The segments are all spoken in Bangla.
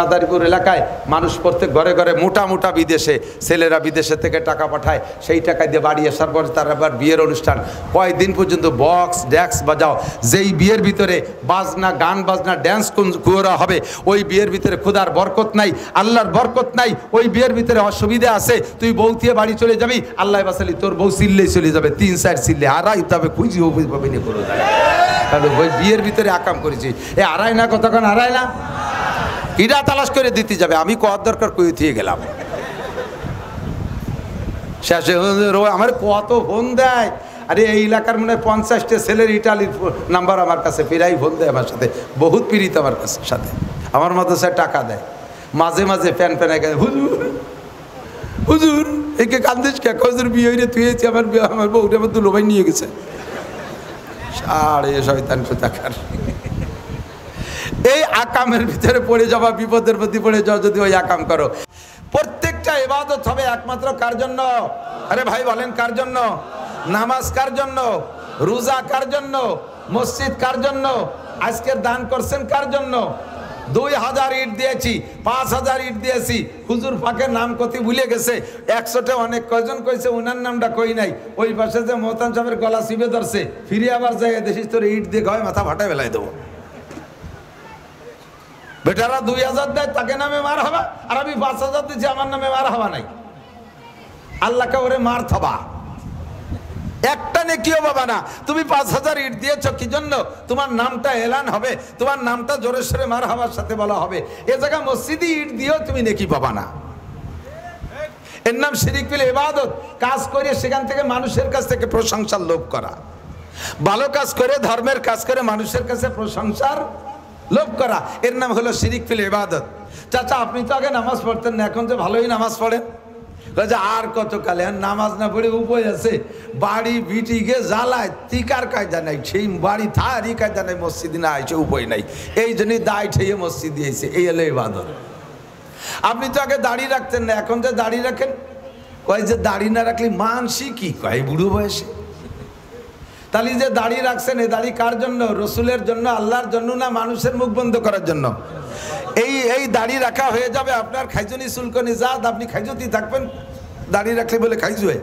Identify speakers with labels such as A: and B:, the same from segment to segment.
A: মাদারীপুর এলাকায় মানুষ প্রত্যেক ঘরে ঘরে মোটা মোটা বিদেশে ছেলেরা বিদেশে থেকে টাকা পাঠায়, সেই টাকা দিয়ে বাড়ি আসার পরে তার আবার বিয়ের অনুষ্ঠান কয়েকদিন পর্যন্ত বক্স ড্যাক্স বাজাও। যেই বিয়ের ভিতরে বাজনা গান বাজনা ড্যান্স করা হবে, ওই বিয়ের ভিতরে খোদার বরকত নাই, আল্লাহর বরকত নাই। ওই বিয়ের ভিতরে অসুবিধা আছে, তুই বউ দিয়ে বাড়ি চলে যাবি, আল্লাহ বাসালি তোর বউ চিল্লেই চলে যাবে, 3-4 চিল্লে আড়াই তবে খুঁজি হবে না করে দেয়। কারণ ওই বিয়ের ভিতরে আকাম করেছি, এ আড়াই না কতক্ষণ আড়াই না ইরা তালাশ করে দিতে যাবে। আমি কত দরকার কই দিয়ে গেলাম, শেষে আমার কত ফোন দেয়। আরে এই এলাকার মনে হয় 50টা ছেলের ইটালির নাম্বার আমার কাছে ফেরাই ফোন দেয়, আমার সাথে বহুত পীড়িত আমার কাছে সাথে। আমার মাদ্রাসায় টাকা দেয়, মাঝে মাঝে প্যান প্যানায় গেছে, হুজুর হুজুর একে কান্দিস কে, হুজুর বিয়ে হইলে তুই আমার আমার বউটা আমার দুলোভাই নিয়ে গেছে। সাড়ে শয়তান টাকার এই আকামের ভিতরে পড়ে যাওয়া, বিপদের প্রতি পড়ে যাওয়া যদি ওই আকাম করো। প্রত্যেকটা ইবাদত হবে একমাত্র কার জন্য? আরে ভাই বলেন কার জন্য? নামাজ কার জন্য? রোজা কার জন্য? মসজিদ কার জন্য? আজকের দান করছেন কার জন্য? 2000 ইট দিয়েছি, 5000 ইট দিয়েছি, হুজুর ফাঁকের নাম কতি ভুলে গেছে। 100টা অনেক কয়জন কইছে, ওনার নামটা কই নাই। ওই পাশে যে মোহতান সাহেবের গলা চিপে ধরছে, ফিরে আবার যাই দেখিস তোর ইট দিয়ে গয় মাথা ফাটায় বেলায় দেবো। বেটারা 2000 দেয়, তাকে নামে মার হবা, আর আমি 5000 দিচ্ছি, আমার নামে মার হবা নাই। আল্লাহকে ওরে মার থবা, একটা নেকিও পাবা না। তুমি 5000 ইট দিয়েছো কি জন্য? তোমার নামটা এলান হবে, তোমার নামটা জোরে সোরে মার হবার সাথে বলা হবে। এ জায়গা মসজিদে ইট দিয়েও তুমি নেকি পাবা না। এর নাম শিরিক বিল ইবাদত। কাজ করে সেখান থেকে মানুষের কাছ থেকে প্রশংসার লোভ করা, ভালো কাজ করে ধর্মের কাজ করে মানুষের কাছে প্রশংসার লোভ করা, এর নাম হলো শিরিক ফিল ইবাদত। চাচা আপনি তো আগে নামাজ পড়তেন না, এখন যে ভালোই নামাজ পড়েন। আর কত কালে নামাজ না পড়ে উপায় আছে? বাড়ি বিটিকে জ্বালায়, তিকার কায়দা নাই, সেই বাড়ি থারি কায়দা নাই, মসজিদে না আইছে উপায় নাই, এই জন্যই দায় ঠেয়ে মসজিদ দিয়েছে। এই হলো ইবাদত। আপনি তো আগে দাড়ি রাখতেন না, এখন যে দাড়ি রাখেন, কয় যে দাড়ি না রাখলে মানসি কি কয় বুড়ো বয়সে। তাহলে যে দাড়ি রাখছেন, এই দাড়ি কার জন্য? রসুলের জন্য, আল্লাহর জন্য না মানুষের মুখ বন্ধ করার জন্য? এই দাড়ি রাখা হয়ে যাবে আপনার খাইজনি চুলকনি জাত, আপনি খাইজতি থাকবেন দাড়ি রাখলে বলে খাইজুয়ে।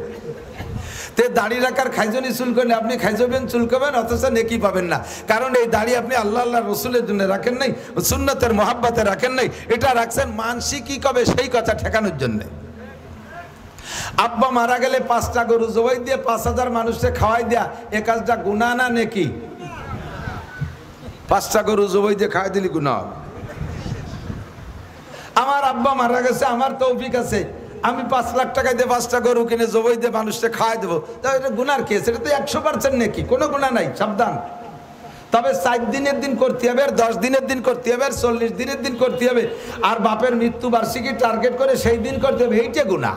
A: তে দাড়ি রাখার খাইজনি চুলকনি আপনি খাইজবেন চুলকবেন, অথচ নেকি পাবেন না। কারণ এই দাড়ি আপনি আল্লাহ আল্লাহ রসুলের জন্য রাখেন নাই, সুন্নতের মহাব্বতে রাখেন নাই, এটা রাখছেন মানসি কি কবে সেই কথা ঠেকানোর জন্যে। আব্বা মারা গেলে 5টা গরু জবাই দিয়ে 5000 মানুষকে খাওয়াই দেয়া, এ কাজটা গুনাহ না নেকি? 5টা গরু জবাই দিয়ে খাওয়াই দিলি গুনাহ। আমার আব্বা মারা গেছে, আমার তৌফিক আছে, আমি 5 লাখ টাকা দিয়ে 5টা গরু কিনে জবাই দিয়ে মানুষকে খাওয়াই দেবো, তাহলে এটা গুনার কেস? এটা তো 100% নেকি, কোনো গুনাহ নাই, সাবধান। তবে 4 দিনের দিন করতে হবে, আর 10 দিনের দিন করতে হবে, আর 40 দিনের দিন করতে হবে, আর বাপের মৃত্যু বার্ষিকী টার্গেট করে সেই দিন করতে হবে, এইটা গুনাহ।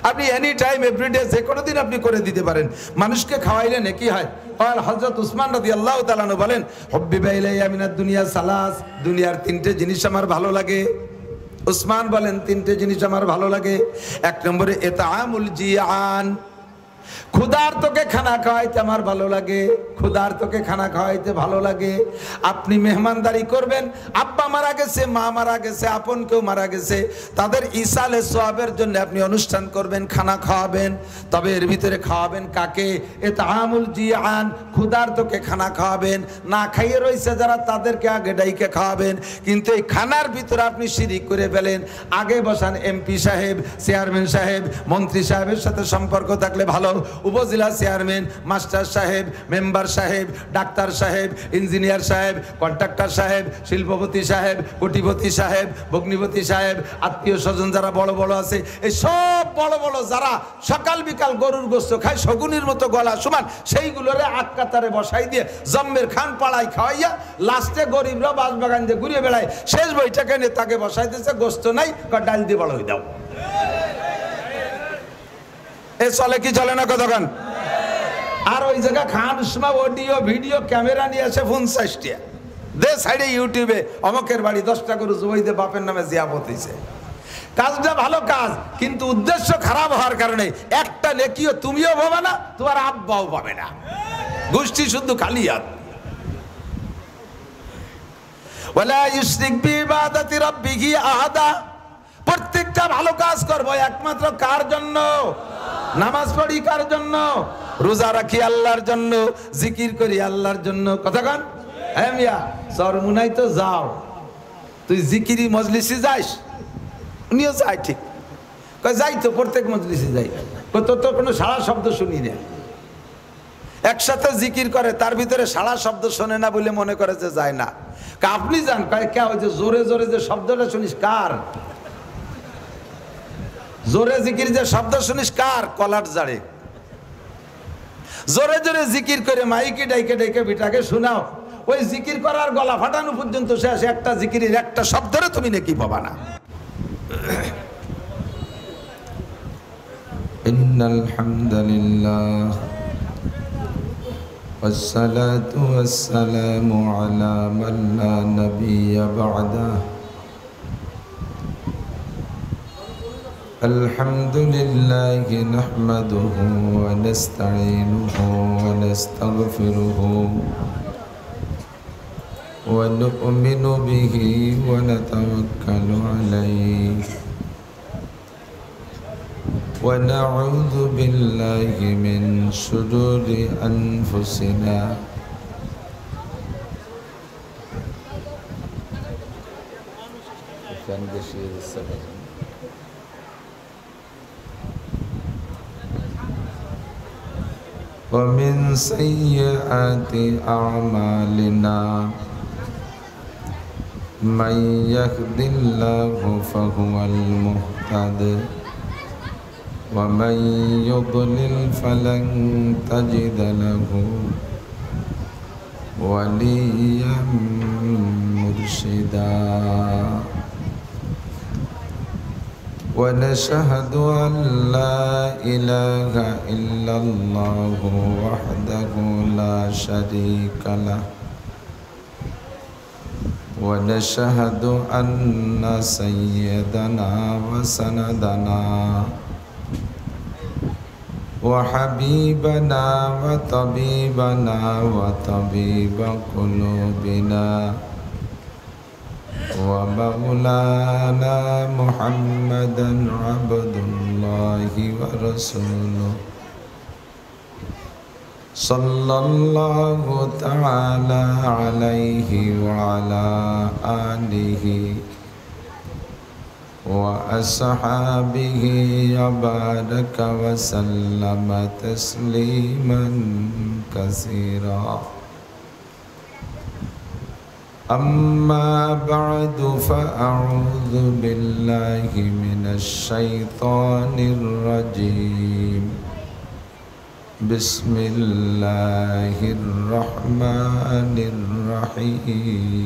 A: আপনি এনি টাইম এভরিডে যে কোনো দিন আপনি করে দিতে পারেন, মানুষকে খাওয়াইলে নেকি হয়। আর হযরত উসমান রাদিয়াল্লাহু তাআলা আনহু বলেন, হুব্বিবা ইলাইয়া মিনাদ দুনিয়া সালাস, দুনিয়ার 3টে জিনিস আমার ভালো লাগে। উসমান বলেন 3টে জিনিস আমার ভালো লাগে। 1 নম্বরে ইতআমুল জিয়ান, ক্ষুধার্তকে খানা খাওয়াইতে আমার ভালো লাগে, ক্ষুধার্তকে খানা খাওয়াইতে ভালো লাগে। আপনি মেহমানদারি করবেন, আব্বা মারা গেছে, মা মারা গেছে, আপন কেউ মারা গেছে, তাদের ইসালে সওয়াবের জন্য আপনি অনুষ্ঠান করবেন, খানা খাওয়াবেন। তবে এর ভিতরে খাওয়াবেন কাকে? ইতআমুল জিয়ান, ক্ষুধার্তকে খানা খাওয়াবেন। না খাইয়ে রয়েছে যারা, তাদেরকে আগে ডাইকে খাওয়াবেন। কিন্তু এই খানার ভিতরে আপনি শিরিক করে ফেলেন। আগে বসান এমপি সাহেব, চেয়ারম্যান সাহেব, মন্ত্রী সাহেবের সাথে সম্পর্ক থাকলে ভালো, উপজেলা চেয়ারম্যান, মাস্টার সাহেব, মেম্বার সাহেব, ডাক্তার সাহেব, ইঞ্জিনিয়ার সাহেব, কন্ট্রাক্টর সাহেব, শিল্পপতি সাহেব, কোটিপতি সাহেব, ভগ্নিপতি সাহেব, আত্মীয় স্বজন যারা বড় বড় আছে, এই সব বড় বড় যারা সকাল বিকাল গরুর গোশত খায়, শগুনির মতো গলা সমান, সেইগুলোরে আটকাতারে বসাই দিয়ে জম্মের খান পাড়াই খাওয়াইয়া লাস্টে গরিবরা বাঁশবাগান দিয়ে ঘুরিয়ে বেড়ায়, শেষ বইটাকে নেতাকে বসাইতেছে, গোস্ত নাই, ডাল দিয়ে বড় হয়ে দাও। এ চলে কি চলে না কতক্ষণ? আর ওই জায়গা খান সময় অডিও ভিডিও ক্যামেরা নিয়ে আসে 50টা দে সাইডে ইউটিউবে, অমকের বাড়ি 10টা গরু জবাই দিয়ে বাপের নামে জিয়াফত হইছে। কাজটা ভালো কাজ, কিন্তু উদ্দেশ্য খারাপ হওয়ার কারণে একটা নেকিও তুমিও পাবে না, তোমার আব্বাও পাবে না, গোষ্ঠী শুধু খালি হাত। ওয়ালা ইউশরিক বিইবাদাতি রাব্বিহি আহাদা। প্রত্যেকটা ভালো কাজ করব একমাত্র কার জন্য? নামাজ পড়ি কার জন্য? রোজা রাখি আল্লাহর জন্য, জিকির করি আল্লাহর জন্য। কথা কন। হ্যাঁ মিয়া, চরমুনাই তো যাও, তুই জিকিরি মজলিসে যাইস? উনিও যাই, ঠিক কয় যাই তো, প্রত্যেক মজলিসে যাই। তোর তো কোনো সারা শব্দ শুনি না। একসাথে জিকির করে, তার ভিতরে সারা শব্দ শোনে না বলে মনে করে যে যায় না। আপনি যান, কয় কে? ওই যে জোরে জোরে যে শব্দটা শুনিস কার? জোরে জিকির যে শব্দ শুনিস কার? কলার জাড়ে। জোরে জোরে জিকির করে মাইকে ডাইকে ডাইকে বিটাকে শোনাও, ওই জিকির করার গলা ফাটানো পর্যন্ত শেষ, একটা জিকিরের একটা শব্দরে তুমি নাকি পাবা না। ইন্নাল হামদুলিল্লাহ والصلاة والسلام على من لا نبي بعده الحمد لله نحمده ونستعينه ونستغفره ونؤمن به ونتوكل عليه ونعوذ بالله من شرور أنفسنا ومن سيئات أعمالنا من يهد الله فهو المهتد ومن يضلل فلن تجد له وليا مرشدا ونشهد أن لا إله إلا الله وحده لا شريك له ونشهد أن سيدنا وسندنا وحبيبنا وطبيبنا وطبيب قلوبنا ومولانا محمدا عبد الله ورسوله صلى الله تعالى عليه وعلى آله وأصحابه وبارك وسلم تسليما كثيرا أما بعد فأعوذ بالله من الشيطان الرجيم بسم الله الرحمن الرحيم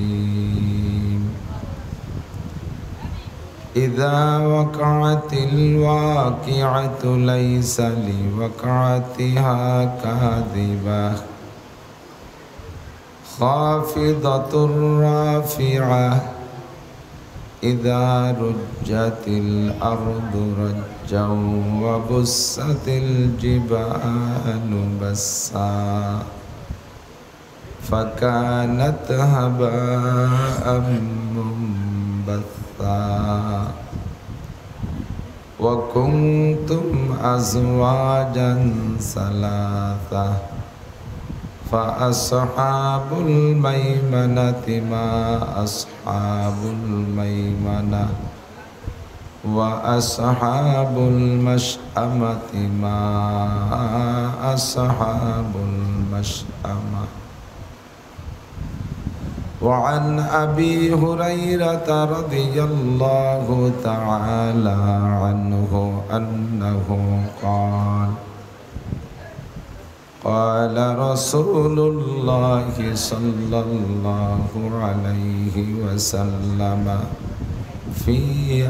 A: إذا وقعت الواقعة ليس لوقعتها كاذبة خافضة رافعة إذا رجت الأرض رجا وبست الجبال بسا فكانت هباء منبثا وكنتم أزواجا ثلاثة فأصحاب الميمنة ما أصحاب الميمنة وأصحاب المشأمة ما أصحاب المشأمة وعن أبي هريرة رضي الله تعالى عنه أنه قال قال رسول الله صلى الله عليه وسلم في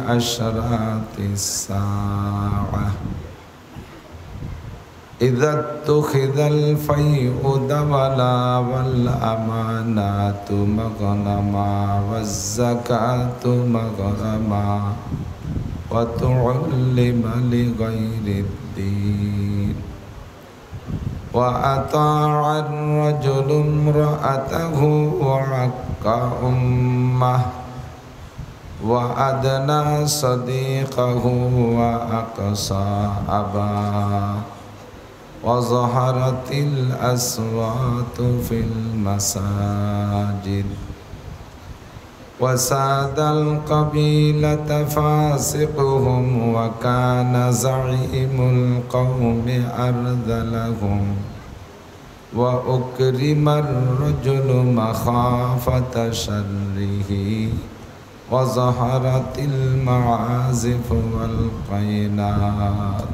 A: عشرات الساعة إذا اتخذ الفيء دولا والأمانات مغنما والزكاة مغرما وتعلم لغير الدين وأطاع الرجل امرأته وعق أمه وأدنى صديقه وأقصى أباه وظهرت الأصوات في المساجد وساد القبيلة فاسقهم وكان زعيم القوم أرذلهم وأكرم الرجل مخافة شره وظهرت المعازف والقينات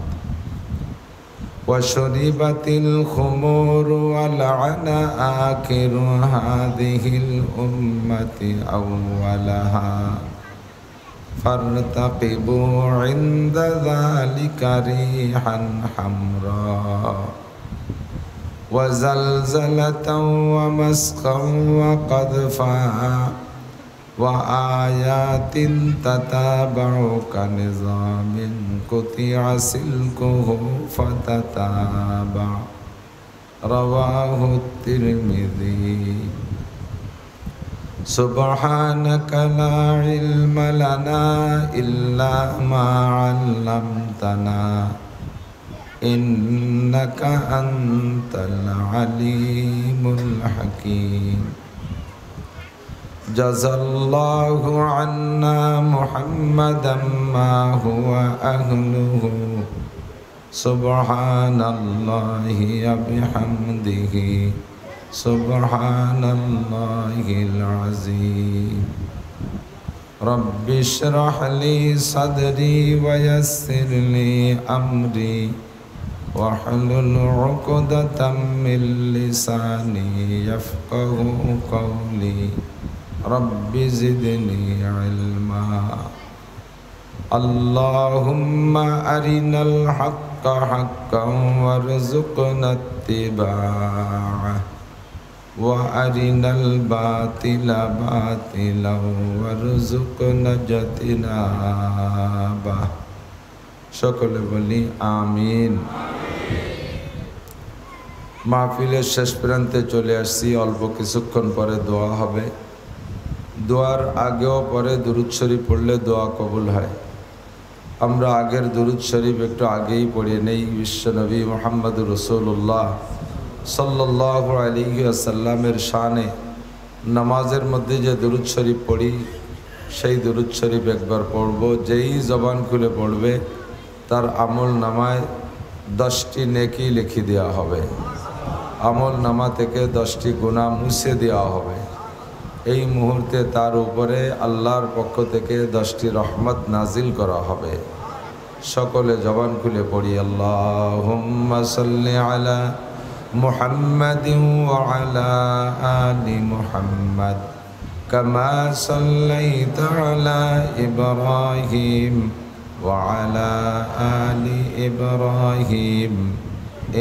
A: وشربت الخمور ولعن آخر هذه الأمة أولها فارتقبوا عند ذلك ريحا حمراء وزلزلة ومسخا وقذفا وآيات تتابع كنظام قطع سلكه فتتابع رواه الترمذي. سبحانك لا علم لنا إلا ما علمتنا إنك أنت العليم الحكيم. جزى الله عنا محمدا ما هو أهله سبحان الله وبحمده سبحان الله العظيم. رب اشرح لي صدري ويسر لي أمري واحلل عقدة من لساني يفقه قولي. رب زدني علما. اللهم أرنا الحق حقا وارزقنا اتباعه وأرنا الباطل باطلا وارزقنا اجتنابه। সকলে বলি আমিন। মাহফিলের শেষ প্রান্তে চলে আসছি। অল্প কিছুক্ষণ পরে দোয়া হবে। দোয়ার আগেও পরে দুরূদ শরীফ পড়লে দোয়া কবুল হয়। আমরা আগের দুরূদ শরীফ একটু আগেই পড়ে নেই। বিশ্বনবী মুহাম্মদুর রাসূলুল্লাহ সাল্লাল্লাহু আলাইহি ওয়াসাল্লামের শানে নামাজের মধ্যে যে দুরূদ শরীফ পড়ি সেই দুরূদ শরীফ একবার পড়ব। যেই জবান খুলে পড়বে তার আমল নামায় 10টি নেকি লিখে দেওয়া হবে। আমল নামা থেকে 10টি গুনাহ মুছে দেওয়া হবে। এই মুহূর্তে তার উপরে আল্লাহর পক্ষ থেকে 10টি রহমত নাজিল করা হবে। সকলে জবান খুলে পড়ি আল্লাহুম্মা সাল্লি আলা মুহাম্মাদিন ওয়া আলা আলি মুহাম্মাদ কামা সাল্লাইতা আলা ইব্রাহিম ওয়া আলা আলি ইব্রাহিম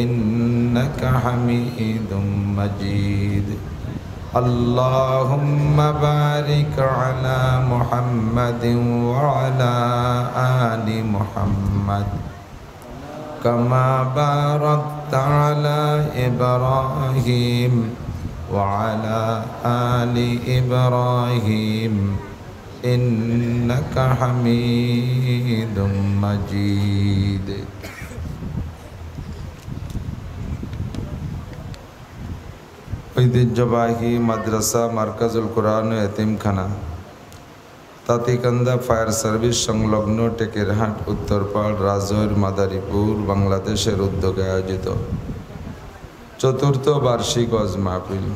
A: ইন্নাকা হামিদুম মাজিদ। اللهم بارك على محمد وعلى آل محمد كما باركت على إبراهيم وعلى آل إبراهيم إنك حميد مجيد। ঐতিহ্যবাহী মাদ্রাসা মার্কাজুল কোরআন ও এতিমখানা তাতিকান্দা ফায়ার সার্ভিস সংলগ্ন টেকেরহাট উত্তরপাড় রাজৈর মাদারীপুর বাংলাদেশের উদ্যোগে আয়োজিত 4র্থ বার্ষিক ওয়াজ মাহফিল।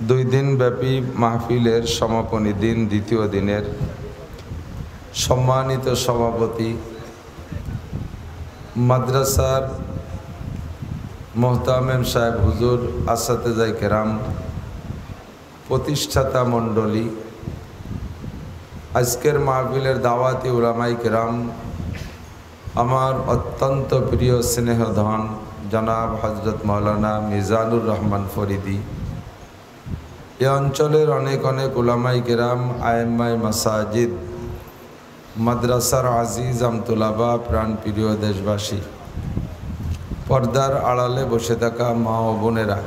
A: 2 দিন ব্যাপী মাহফিলের সমাপনী দিন দ্বিতীয় দিনের সম্মানিত সভাপতি মাদ্রাসার মোহতামেম সাহেব হুজুর, আসাতেজায়ে কেরাম, প্রতিষ্ঠাতা মণ্ডলী, আজকের মাহফিলের দাওয়াতি উলামায়ে কেরাম, আমার অত্যন্ত প্রিয় স্নেহধন জনাব হযরত মাওলানা মিজানুর রহমান ফরিদি, এ অঞ্চলের অনেক অনেক উলামায়ে কেরাম, আয়েম্মায়ে মাসাজিদ, মাদ্রাসার আজিজ আমতুলাবা, প্রাণপ্রিয় দেশবাসী, পর্দার আড়ালে বসে থাকা মা ও বোনেরা,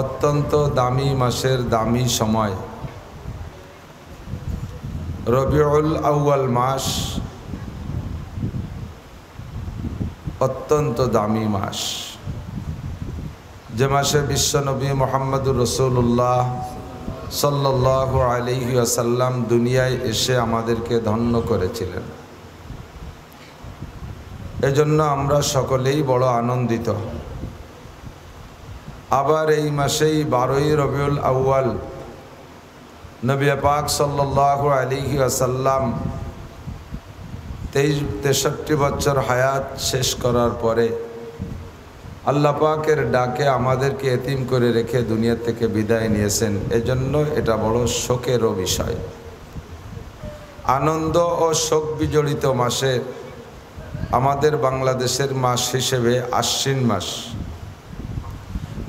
A: অত্যন্ত দামি মাসের দামি সময় রবিউল আউয়াল মাস অত্যন্ত দামি মাস, যে মাসে বিশ্বনবী মুহাম্মদুর রাসূলুল্লাহ সাল্লাল্লাহু আলাইহি ওয়াসাল্লাম দুনিয়ায় এসে আমাদেরকে ধন্য করেছিলেন। এজন্য আমরা সকলেই বড় আনন্দিত। আবার এই মাসেই 12ই রবিউল আউয়াল নবী পাক সাল্লাল্লাহু আলাইহি ওয়াসাল্লাম 63 বছর হায়াত শেষ করার পরে আল্লাহ পাকের ডাকে আমাদেরকে এতিম করে রেখে দুনিয়া থেকে বিদায় নিয়েছেন। এজন্য এটা বড় শোকেরও বিষয়। আনন্দ ও শোক বিজড়িত মাসে আমাদের বাংলাদেশের মাস হিসেবে আশ্বিন মাস,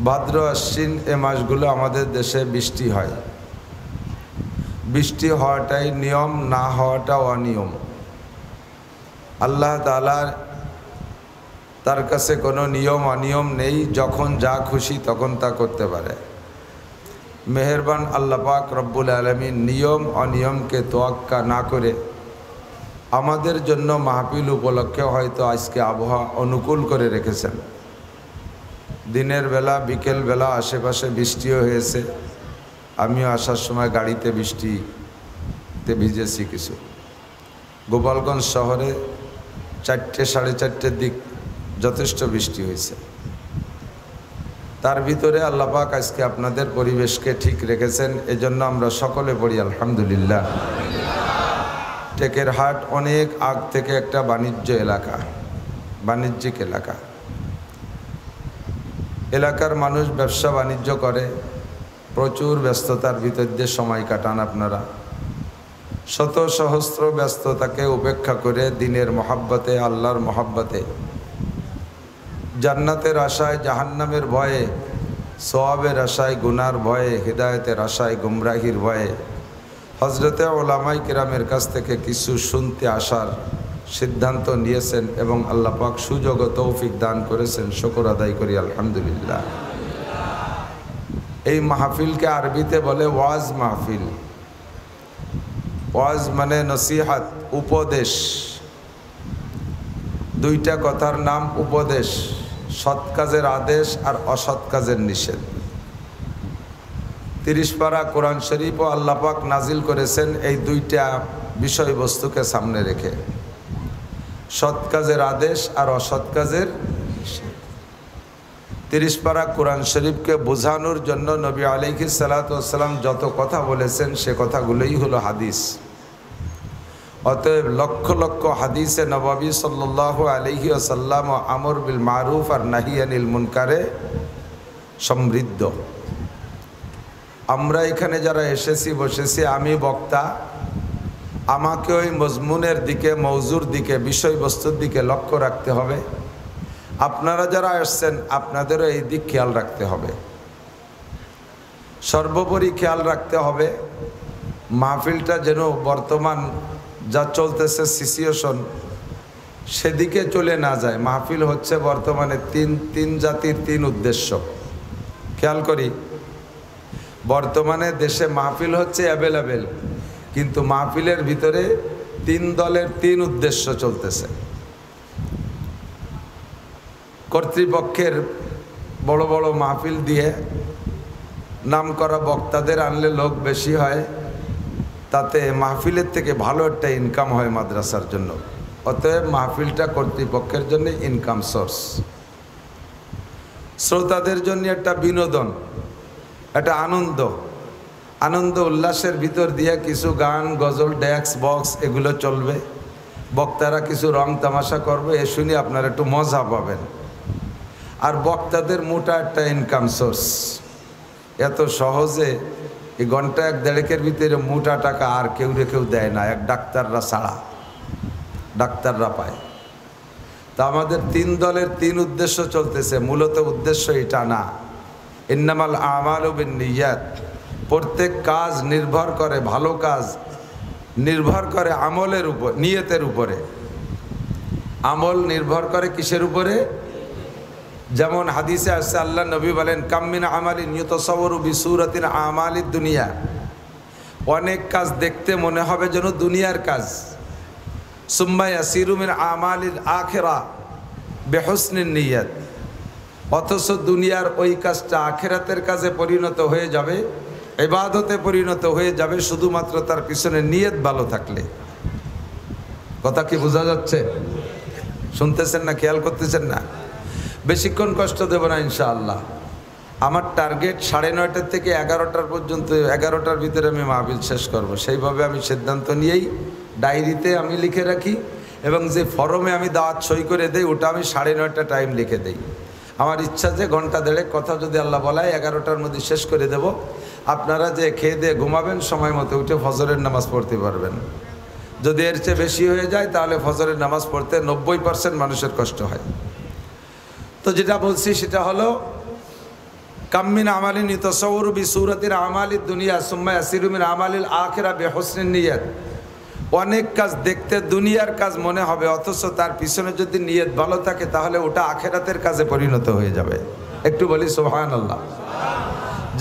A: ভাদ্র আশ্বিন এ মাসগুলো আমাদের দেশে বৃষ্টি হয়। বৃষ্টি হওয়াটাই নিয়ম, না হওয়াটা অনিয়ম। আল্লাহ তাআলা তার কাছে কোনো নিয়ম অনিয়ম নেই, যখন যা খুশি তখন তা করতে পারে। মেহেরবান আল্লাহ পাক রব্বুল আলামিন নিয়ম অনিয়মকে তোয়াক্কা না করে আমাদের জন্য মাহফিল উপলক্ষে হয়তো আজকে আবহাওয়া অনুকূল করে রেখেছেন। দিনের বেলা বিকেল বেলা আশেপাশে বৃষ্টিও হয়েছে। আমিও আসার সময় গাড়িতে বৃষ্টিতে ভিজেছি কিছু। গোপালগঞ্জ শহরে 4টে সাড়ে 4টের দিক যথেষ্ট বৃষ্টি হয়েছে। তার ভিতরে আল্লাহ পাক আজকে আপনাদের পরিবেশকে ঠিক রেখেছেন, এজন্য আমরা সকলে পড়ি আলহামদুলিল্লাহ। টেকেরহাট অনেক আগ থেকে একটা বাণিজ্যিক এলাকা। এলাকার মানুষ ব্যবসা বাণিজ্য করে, প্রচুর ব্যস্ততার ভিতর দিয়ে সময় কাটান আপনারা। শত সহস্র ব্যস্ততাকে উপেক্ষা করে দিনের মহাব্বতে, আল্লাহর মহাব্বতে, জান্নাতের আশায়, জাহান্নামের ভয়ে, সওয়াবের আশায়, গুনার ভয়ে, হিদায়াতের আশায়, গুমরাহির ভয়ে হযরতে উলামায়ে কিরামের কাছ থেকে কিছু শুনতে আসার সিদ্ধান্ত নিয়েছেন এবং আল্লাহ পাক সুযোগ ও তৌফিক দান করেছেন। শুকর আদায় করি আলহামদুলিল্লাহ। এই মাহফিলকে আরবিতে বলে ওয়াজ মাহফিল। ওয়াজ মানে নসিহাত, উপদেশ। দুইটা কথার নাম উপদেশ, সৎ কাজের আদেশ আর অসৎ কাজের নিষেধ। 30 পারা কোরআন শরীফ ও আল্লাহ পাক নাজিল করেছেন এই দুইটা বিষয়বস্তুকে সামনে রেখে, সৎ কাজের আদেশ আর অসৎ কাজের নিষেধ। 30 পারা কোরআন শরীফকে বোঝানোর জন্য নবী আলাইহিস সালাতু ওয়াস সালাম যত কথা বলেছেন সে কথাগুলোই হলো হাদিস। অতএব লক্ষ লক্ষ হাদিসে নববী সাল্লাল্লাহু আলাইহি ওয়াসাল্লাম আমর বিল মারুফ আর নাহি আনিল মুনকারে সমৃদ্ধ। আমরা এখানে যারা এসেছি বসেছি, আমি বক্তা, আমাকে ওই মজমুনের দিকে, মৌজুর দিকে, বিষয়বস্তুর দিকে লক্ষ্য রাখতে হবে। আপনারা যারা আসছেন আপনাদেরও এই দিক খেয়াল রাখতে হবে। সর্বোপরি খেয়াল রাখতে হবে মাহফিলটা যেন বর্তমান যা চলতেছে সিচুয়েশন সেদিকে চলে না যায়। মাহফিল হচ্ছে বর্তমানে তিন জাতির 3 উদ্দেশ্য। খেয়াল করি, বর্তমানে দেশে মাহফিল হচ্ছে অ্যাভেলেবেল, কিন্তু মাহফিলের ভিতরে 3 দলের 3 উদ্দেশ্য চলতেছে। কর্তৃপক্ষের বড় বড় মাহফিল দিয়ে নাম করা বক্তাদের আনলে লোক বেশি হয়, তাতে মাহফিলের থেকে ভালো একটা ইনকাম হয় মাদ্রাসার জন্য। অতএব মাহফিলটা কর্তৃপক্ষের জন্য ইনকাম সোর্স, শ্রোতাদের জন্য একটা বিনোদন, একটা আনন্দ উল্লাসের ভিতর দিয়ে কিছু গান, গজল, ড্যাক্স, বক্স এগুলো চলবে। বক্তারা কিছু রং তামাশা করবে, এ শুনে আপনারা একটু মজা পাবেন। আর বক্তাদের মোটা একটা ইনকাম সোর্স। এত সহজে এই ঘন্টা 1-1.5 ভিতরে মোটা টাকা আর কেউ দেয় না, এক ডাক্তাররা ছাড়া। ডাক্তাররা পায়। তা আমাদের 3 দলের 3 উদ্দেশ্য চলতেছে। মূলত উদ্দেশ্য এটা না, ইন্নামাল আমালু বিন্নিয়াত, প্রত্যেক কাজ নির্ভর করে, ভালো কাজ নির্ভর করে আমলের উপর, নিয়তের উপরে। আমল নির্ভর করে কিসের উপরে? যেমন হাদিসে আসছে আল্লাহ নবী বলেন কাম্মিন আমালিন ইউতাসাওয়ারু বিসূরাতিন আমালিদ দুনিয়া, অনেক কাজ দেখতে মনে হবে যেন দুনিয়ার কাজ। সুম্মা ইয়াসিরু মিন আমালিল আখিরা বিহুসনিন নিয়াত, অথচ দুনিয়ার ওই কাজটা আখিরাতের কাজে পরিণত হয়ে যাবে, ইবাদতে পরিণত হয়ে যাবে শুধুমাত্র তার পিছনে নিয়ত ভালো থাকলে। কথা কি বোঝা যাচ্ছে? শুনতেছেন না, খেয়াল করতেছেন না? বেশিক্ষণ কষ্ট দেব না ইনশাআল্লাহ। আমার টার্গেট 9:30 থেকে 11টার পর্যন্ত, 11টার ভিতরে আমি মাহফিল শেষ করব। সেইভাবে আমি সিদ্ধান্ত নিয়েই ডায়েরিতে আমি লিখে রাখি, এবং যে ফরমে আমি দাওয়াত সই করে দেই ওটা আমি 9:30 টাইম লিখে দেই। আমার ইচ্ছা যে ঘন্টা দেড়েক কথা যদি আল্লাহ বলায় 11টার মধ্যে শেষ করে দেব। আপনারা যে খেয়ে দিয়ে ঘুমাবেন, সময় মতো উঠে ফজরের নামাজ পড়তে পারবেন। যদি এর চেয়ে বেশি হয়ে যায় তাহলে ফজরের নামাজ পড়তে 90% মানুষের কষ্ট হয়। তো যেটা বলছি সেটা হলো কাম্মিন আমালিন ইউতাসাওয়ারু বিসূরাতিন আমালিদ দুনিয়া সুম্মা ইয়াসিরু মিন আমালিল আখিরা বিহুসনিন নিয়াত, অনেক কাজ দেখতে দুনিয়ার কাজ মনে হবে, অথচ তার পিছনে যদি নিয়ত ভালো থাকে তাহলে ওটা আখিরাতের কাজে পরিণত হয়ে যাবে। একটু বলি সুবহানাল্লাহ।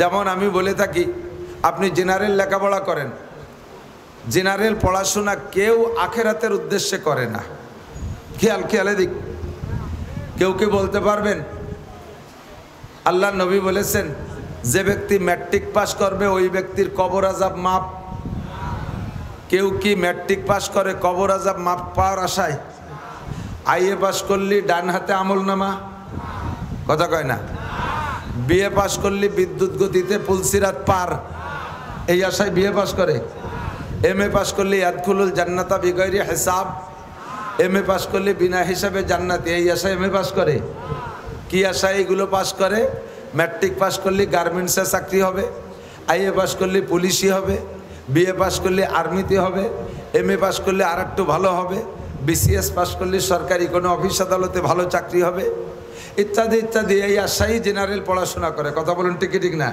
A: যেমন আমি বলে থাকি, আপনি জেনারেল লেখাপড়া করেন, জেনারেল পড়াশোনা কেউ আখিরাতের উদ্দেশ্যে করে না। খেয়ালে দিক, কেউ কি বলতে পারবেন? আল্লাহ নবী বলেছেন যে ব্যক্তি ম্যাট্রিক পাস করবে ওই ব্যক্তির কবর আযাব মাপ। কেউ কি ম্যাট্রিক পাস করে কবর আযাব মাপ পাওয়ার আশায়? আইএ পাস করলি ডান হাতে আমলনামা, কথা কয় না। বিএ পাস করলি বিদ্যুৎ গতিতে পুলসিরাত পার, এই আশায় বিএ পাস করে। এমএ পাস করলি ইয়াদখুলুল জান্নাতা বিগাইরি হিসাব, এমএ পাস করলে বিনা হিসাবে জান্নাতি, এই আশায় এমএ পাস করে। কি আশায় এগুলো পাস করে? ম্যাট্রিক পাস করলে গার্মেন্টসে চাকরি হবে, আইএ পাস করলে পুলিশই হবে, বিএ পাস করলে আর্মিতে হবে, এমএ পাস করলে আর একটু ভালো হবে, বিসিএস পাস করলে সরকারি কোনো অফিস আদালতে ভালো চাকরি হবে, ইত্যাদি ইত্যাদি। এই আশায় জেনারেল পড়াশোনা করে। কথা বলুন ঠিক ঠিক না?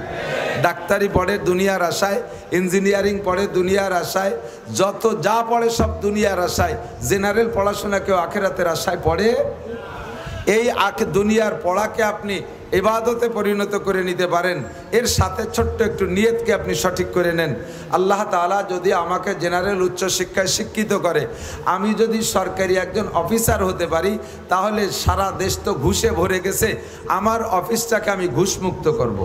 A: ডাক্তারি পড়ে দুনিয়ার আশায়, ইঞ্জিনিয়ারিং পড়ে দুনিয়ার আশায়, যত যা পড়ে সব দুনিয়ার আশায়। জেনারেল পড়াশোনা কেউ আখিরাতের আশায় পড়ে? এই দুনিয়ার পড়াকে আপনি ইবাদতে পরিণত করে নিতে পারেন, এর সাথে ছোট্ট একটু নিয়তকে আপনি সঠিক করে নেন। আল্লাহ তাআলা যদি আমাকে জেনারেল উচ্চশিক্ষায় শিক্ষিত করে, আমি যদি সরকারি একজন অফিসার হতে পারি, তাহলে সারা দেশ তো ঘুষে ভরে গেছে, আমার অফিসটাকে আমি ঘুষমুক্ত করব।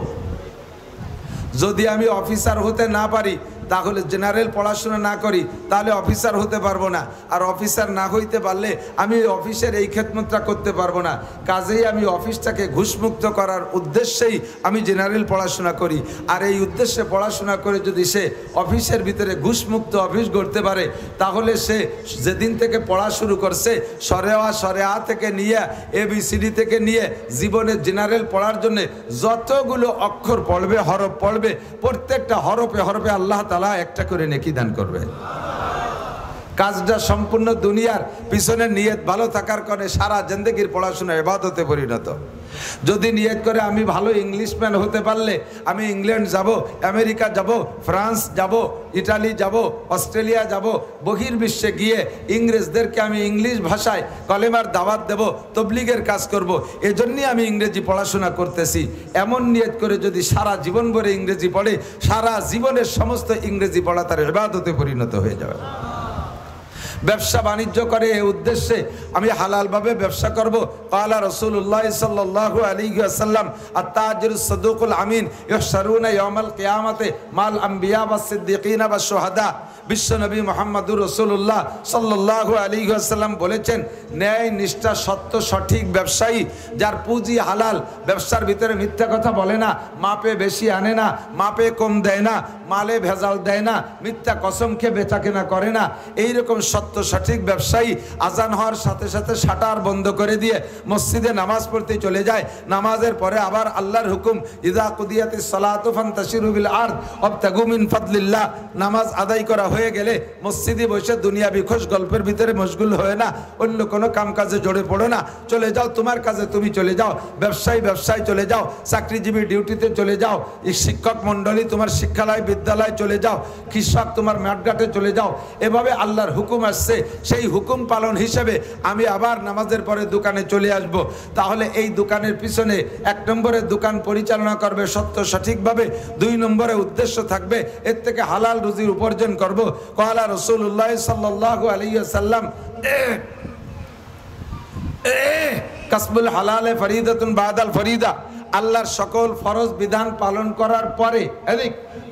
A: যদি আমি অফিসার হতে না পারি, তাহলে জেনারেল পড়াশোনা না করি, তাহলে অফিসার হতে পারবো না। আর অফিসার না হইতে পারলে আমি অফিসের এই খেদমতটা করতে পারবো না। কাজেই আমি অফিসটাকে ঘুষমুক্ত করার উদ্দেশ্যেই আমি জেনারেল পড়াশোনা করি। আর এই উদ্দেশ্যে পড়াশোনা করে যদি সে অফিসের ভিতরে ঘুষমুক্ত অফিস গড়তে পারে, তাহলে সে যেদিন থেকে পড়া শুরু করছে, সরে আ থেকে নিয়ে ABCD থেকে নিয়ে জীবনে জেনারেল পড়ার জন্য যতগুলো অক্ষর পড়বে, হরফ পড়বে, প্রত্যেকটা হরফে হরফে আল্লাহ তাআলা একটা করে নেকি দান করবে। কাজটা সম্পূর্ণ দুনিয়ার পিছনে নিয়ত ভালো থাকার কারণে সারা জিন্দেগির পড়াশোনা ইবাদতে পরিণত। যদি নিয়ত করে আমি ভালো ইংলিশম্যান হতে পারলে আমি ইংল্যান্ড যাব, আমেরিকা যাব, ফ্রান্স যাব, ইটালি যাব, অস্ট্রেলিয়া যাব, বহির্বিশ্বে গিয়ে ইংরেজদেরকে আমি ইংলিশ ভাষায় কলেমার দাওয়াত দেব, তবলিগের কাজ করব, এজন্যই আমি ইংরেজি পড়াশোনা করতেছি, এমন নিয়ত করে যদি সারা জীবন ভরে ইংরেজি পড়ে, সারা জীবনের সমস্ত ইংরেজি পড়া তার ইবাদতে পরিণত হয়ে যাবে। ব্যবসা বাণিজ্য করে এই উদ্দেশ্যে আমি হালালভাবে ব্যবসা করব। ক্বালা রাসূলুল্লাহ সাল্লাল্লাহু আলাইহি ওয়াসাল্লাম আত-তাজিরুস সাদুকুল আমিন ইহশারুনা ইয়াউমাল কিয়ামাতি মাল আম্বিয়া ওয়াস সিদ্দিকিনা ওয়াস শুহাদা। বিশ্বনবী মুহাম্মদুর রাসূলুল্লাহ সাল্লাল্লাহু আলাইহি ওয়াসাল্লাম বলেছেন, ন্যায় নিষ্ঠা সত্য সঠিক ব্যবসায়ী, যার পুঁজি হালাল, ব্যবসার ভিতরে মিথ্যা কথা বলে না, মাপে বেশি আনে না, মাপে কম দেয় না, মালে ভেজাল দেয় না, মিথ্যা কসম খেয়ে বেচা কেনা করে না, এইরকম সত্য সঠিক ব্যবসায়ী আজান হওয়ার সাথে সাথে শাটার বন্ধ করে দিয়ে মসজিদে নামাজ পড়তে চলে যায়। নামাজের পরে আবার আল্লাহর হুকুম, ইযা কুদিয়াতিস সালাতু ফান্তাশিরু বিল আরদ ওয়াবতাগু মিন ফাদলিল্লাহ। নামাজ আদায় করা হয়ে গেলে মসজিদে বসে দুনিয়াবি খোশ গল্পের ভিতরে মশগুল হয়ে না, অন্য কোনো কাম কাজে জড়ে পড়ো না, চলে যাও তোমার কাজে তুমি চলে যাও, ব্যবসায় চলে যাও, চাকরিজীবী ডিউটিতে চলে যাও, শিক্ষক মণ্ডলী তোমার শিক্ষালয় বিদ্যালয় চলে যাও, কৃষক তোমার মাঠঘাটে চলে যাও। এভাবে আল্লাহর হুকুম আসছে সেই হুকুম পালন হিসেবে আমি আবার নামাজের পরে দোকানে চলে আসব, তাহলে এই দোকানের পিছনে 1 নম্বরে দোকান পরিচালনা করবে সত্য সঠিকভাবে, 2 নম্বরে উদ্দেশ্য থাকবে এর থেকে হালাল রুজির উপার্জন করব। ক্বালা রাসূলুল্লাহ সাল্লাল্লাহু আলাইহি ওয়াসাল্লাম কাসবুল হালালে ফরিদাতুন বাদাল ফরিদা, আল্লাহর সকল ফরজ বিধান পালন করার পরে,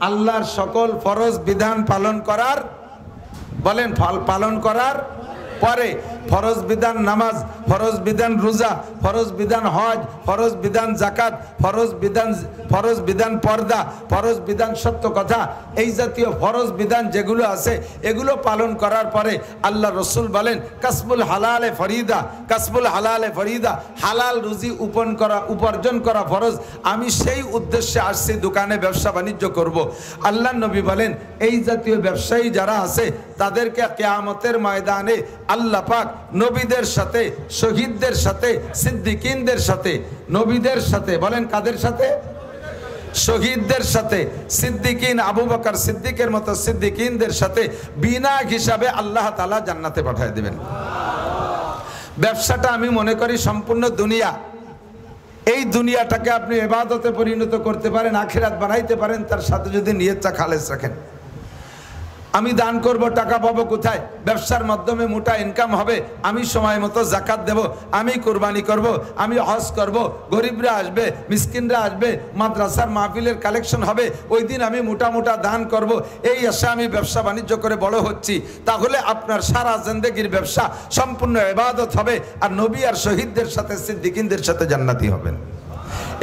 A: আল্লাহর সকল ফরজ বিধান পালন করার, বলেন পালন করার পরে ফরজ বিধান নামাজ, ফরজ বিধান রোজা, ফরজ বিধান হজ, ফরজ বিধান যাকাত, ফরজ বিধান পর্দা, ফরজ বিধান সত্য কথা, এই জাতীয় ফরজ বিধান যেগুলো আছে এগুলো পালন করার পরে আল্লাহ রসুল বলেন কাসবুল হালালে ফরিদা, কাসবুল হালালে ফরিদা, হালাল রুজি উপার্জন করা ফরজ। আমি সেই উদ্দেশ্যে আসছি দোকানে ব্যবসা বাণিজ্য করব। আল্লাহ নবী বলেন এই জাতীয় ব্যবসায়ী যারা আছে তাদেরকে কিয়ামতের ময়দানে আল্লাহ পাক নবীদের সাথে, শহীদদের সাথে, সিদ্দিকিনদের সাথে, নবীদের সাথে, বলেন কাদের সাথে? শহীদদের সাথে, সিদ্দিকিন, আবু বকর সিদ্দিকের মতো সিদ্দিকিনদের সাথে বিনা হিসাবে আল্লাহ তাআলা জান্নাতে পাঠিয়ে দেবেন। ব্যবসাটা আমি মনে করি সম্পূর্ণ দুনিয়া। এই দুনিয়াটাকে আপনি ইবাদতে পরিণত করতে পারেন, আখিরাত বানাইতে পারেন, তার সাথে যদি নিয়তটা খালেস রাখেন। আমি দান করব, টাকা পাবো কোথায়? ব্যবসার মাধ্যমে মোটা ইনকাম হবে, আমি সময় মতো জাকাত দেব, আমি কুরবানি করব, আমি হজ করব, গরিবরা আসবে, মিসকিনরা আসবে, মাদ্রাসার মাহফিলের কালেকশন হবে, ওই দিন আমি মোটা মোটা দান করব, এই আশা আমি ব্যবসা বাণিজ্য করে বড় হচ্ছি। তাহলে আপনার সারা জিন্দেগির ব্যবসা সম্পূর্ণ ইবাদত হবে, আর নবী আর শহীদদের সাথে, সিদ্দিকিনদের সাথে জান্নাতি হবেন।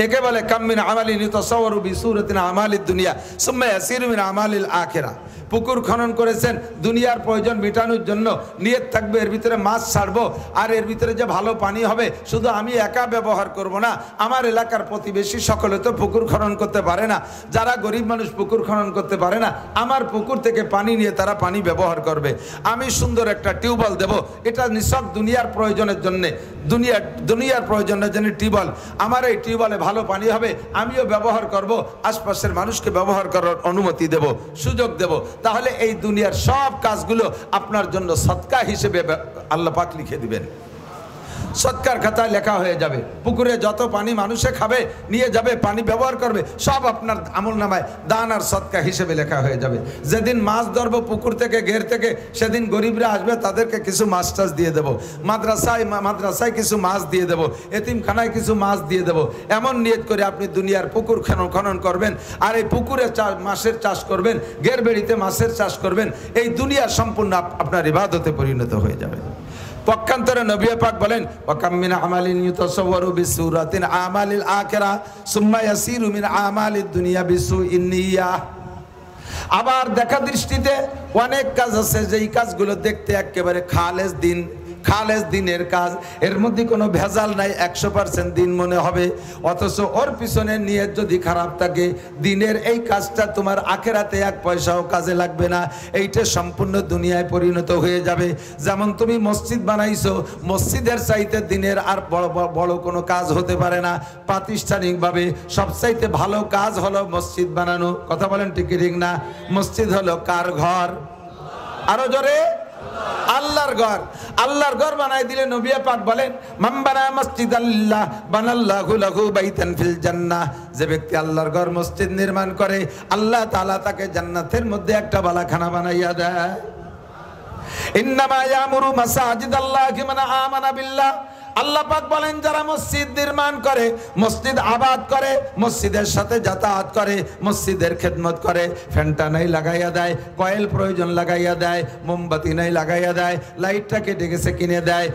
A: একে বলে কাম মিন আমালিন ইতাসাওয়ারু বিসূরাতিন আমালিদ দুনিয়া সুম্মা ইয়াসিরু মিন আমালিল আখিরা। পুকুর খনন করেছেন দুনিয়ার প্রয়োজন মেটানোর জন্য, নিয়ত থাকবে এর ভিতরে মাছ ছাড়বো, আর এর ভিতরে যে ভালো পানি হবে শুধু আমি একা ব্যবহার করব না, আমার এলাকার প্রতিবেশী সকলে তো পুকুর খনন করতে পারে না, যারা গরিব মানুষ পুকুর খনন করতে পারে না, আমার পুকুর থেকে পানি নিয়ে তারা পানি ব্যবহার করবে। আমি সুন্দর একটা টিউবওয়েল দেব, এটা নিছক দুনিয়ার প্রয়োজনের জন্য, দুনিয়ার প্রয়োজনের জন্য টিউবওয়েল, আমার এই টিউবওয়েলে ভালো পানি হবে, আমিও ব্যবহার করব, আশপাশের মানুষকে ব্যবহার করার অনুমতি দেব, সুযোগ দেব। তাহলে এই দুনিয়ার সব কাজগুলো আপনার জন্য সদকা হিসেবে আল্লাহ পাক লিখে দিবেন, সৎকার খাতায় লেখা হয়ে যাবে। পুকুরে যত পানি মানুষে খাবে, নিয়ে যাবে, পানি ব্যবহার করবে, সব আপনার আমল নামায় দান আর সৎকা হিসেবে লেখা হয়ে যাবে। যেদিন মাছ ধরবো পুকুর থেকে, ঘের থেকে, সেদিন গরিবরা আসবে, তাদেরকে কিছু মাছ টাছ দিয়ে দেবো, মাদ্রাসায় কিছু মাছ দিয়ে দেবো, এতিমখানায় কিছু মাছ দিয়ে দেবো। এমন নিয়ত করে আপনি দুনিয়ার পুকুর খনন করবেন, আর এই পুকুরে মাছের চাষ করবেন, ঘের বেড়িতে মাছের চাষ করবেন, এই দুনিয়া সম্পূর্ণ আপনার ইবাদতে পরিণত হয়ে যাবে। পক্ষান্তরে নবী পাক বলেন ওয়াকাম মিন আমালিন ইউতাসাওয়ারু বিসূরাতিন আমালিল আখিরা সুম্মা ইয়াসিরু মিন আমালিদ দুনিয়া বিসুইন নিয়া। আবার দেখা দৃষ্টিতে অনেক কাজ আছে যেই কাজগুলো দেখতে একেবারে খালেস দিনের কাজ, এর মধ্যে কোনো ভেজাল নাই, 100% দিন মনে হবে, অথচ ওর পিছনে নিয়ত যদি খারাপ থাকে, দিনের এই কাজটা তোমার আখিরাতে 1 পয়সাও কাজে লাগবে না, এইটা সম্পূর্ণ দুনিয়ায় পরিণত হয়ে যাবে। যেমন তুমি মসজিদ বানাইছো, মসজিদের চাইতে দিনের আর বড় কোনো কাজ হতে পারে না। প্রাতিষ্ঠানিকভাবে সবচাইতে ভালো কাজ হলো মসজিদ বানানো। কথা বলেন ঠিক না? মসজিদ হলো কার ঘর? আরো জোরে, আল্লাহর ঘর। আল্লাহর ঘর বানাই দিলে নবী পাক বলেন মান বানা মাসজিদাল্লাহ বানাল্লাহু লাহু বাইতান ফিল জান্নাহ। যে ব্যক্তি আল্লাহর ঘর মসজিদ নির্মাণ করে, আল্লাহ তাআলা তাকে জান্নাতের মধ্যে একটা বালাখানা বানাইয়া দেয়। ইন্নামা ইয়ামুরু মাসাজিদাল্লাহি মান আমানা বিল্লাহ। আল্লাহ পাক বলেন যারা মসজিদ নির্মাণ করে, মসজিদ আবাদ করে, মসজিদের সাথে যাতায়াত করে, মসজিদের খেদমত করে, ফ্যানটা নাই লাগাইয়া দেয়, কয়েল প্রয়োজন লাগাইয়া দেয়, মোমবাতি নাই লাগাইয়া দেয়, লাইটটা কেটে গেছে কিনে দেয়,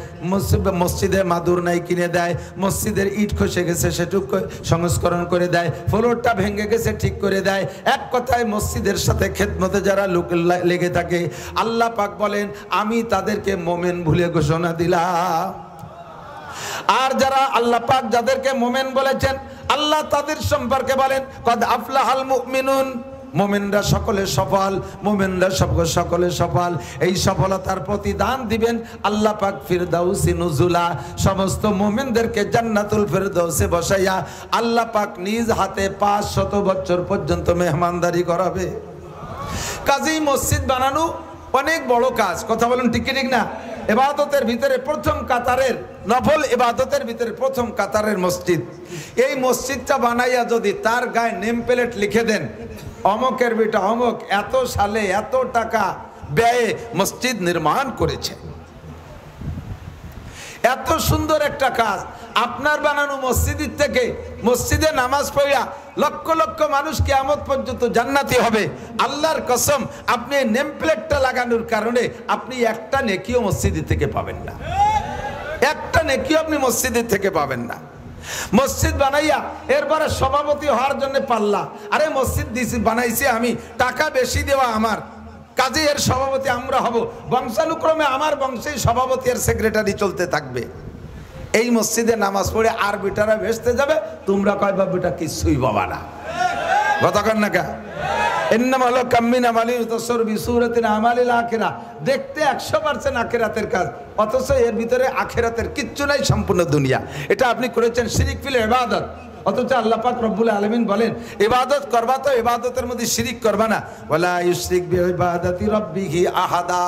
A: মসজিদে মাদুর নাই কিনে দেয়, মসজিদের ইট খসে গেছে সেটুকু সংস্করণ করে দেয়, ফ্লোরটা ভেঙে গেছে ঠিক করে দেয়। এক কথায় মসজিদের সাথে খেদমতে যারা লোক লেগে থাকে, আল্লাহ পাক বলেন আমি তাদেরকে মোমেন ভুলে ঘোষণা দিলাম। আর যারা আল্লাহ পাক যাদেরকে মোমেন বলেছেন, আল্লাহ তাদের সম্পর্কে বলেন কদ আফলাহাল মুমিনুন। মোমেনরা সকলে সফল, মোমেনরা সকলে সফল। এই সফলতার প্রতিদান দিবেন আল্লাহ পাক ফিরদাউসি নুজুলা। সমস্ত মোমেনদেরকে জান্নাতুল ফিরদাউসে বসাইয়া আল্লাহ পাক নিজ হাতে 500 বছর পর্যন্ত মেহমানদারি করাবে। কাজেই মসজিদ বানানো অনেক বড় কাজ, কথা বলুন ঠিক কি ঠিক না? ইবাদতের ভিতরে প্রথম কাতারের, নফল ইবাদতের ভিতরে প্রথম কাতারের মসজিদ। এই মসজিদটা বানাইয়া যদি তার গায়ে নেম প্লেট লিখে দেন, অমকের বেটা অমক এত সালে এত টাকা ব্যয়ে মসজিদ নির্মাণ করেছে, এত সুন্দর একটা কাজ। আপনার বানানো মসজিদের থেকে মসজিদে নামাজ পড়িয়া লক্ষ লক্ষ মানুষ কিয়ামত পর্যন্ত জান্নাতি হবে। আল্লাহর কসম, আপনি নেম প্লেটটা লাগানোর কারণে আপনি একটা নেকিও মসজিদের থেকে পাবেন না, একটা নেকিও আপনি মসজিদের থেকে পাবেন না। মসজিদ বানাইয়া এরপরে সভাপতি হওয়ার জন্য পাল্লা, আরে মসজিদ দিছি বানাইছি আমি, টাকা বেশি দেওয়া আমার, কাজে এর সভাপতি আমরা হব, বংশানুক্রমে আমার বংশেই সভাপতি আর সেক্রেটারি চলতে থাকবে। এই মসজিদে নামাজ পড়ে আর বেটারা ভেসতে যাবে, তোমরা কয় বা বেটা কিছুই বাবা না, কথা কন না কা? দেখতে 100% আখিরাতের কাজ, অথচ এর ভিতরে আখিরাতের কিচ্ছু নাই, সম্পূর্ণ দুনিয়া। এটা আপনি করেছেন শিরিক ফিল ইবাদত। অথচ আল্লাহ পাক রব্বুল আলামিন বলেন ইবাদত করবা তো ইবাদতের মধ্যে শিরিক করবা না, ওয়ালা ইউশরিক বিইবাদাতি রাব্বিহি আহাদা।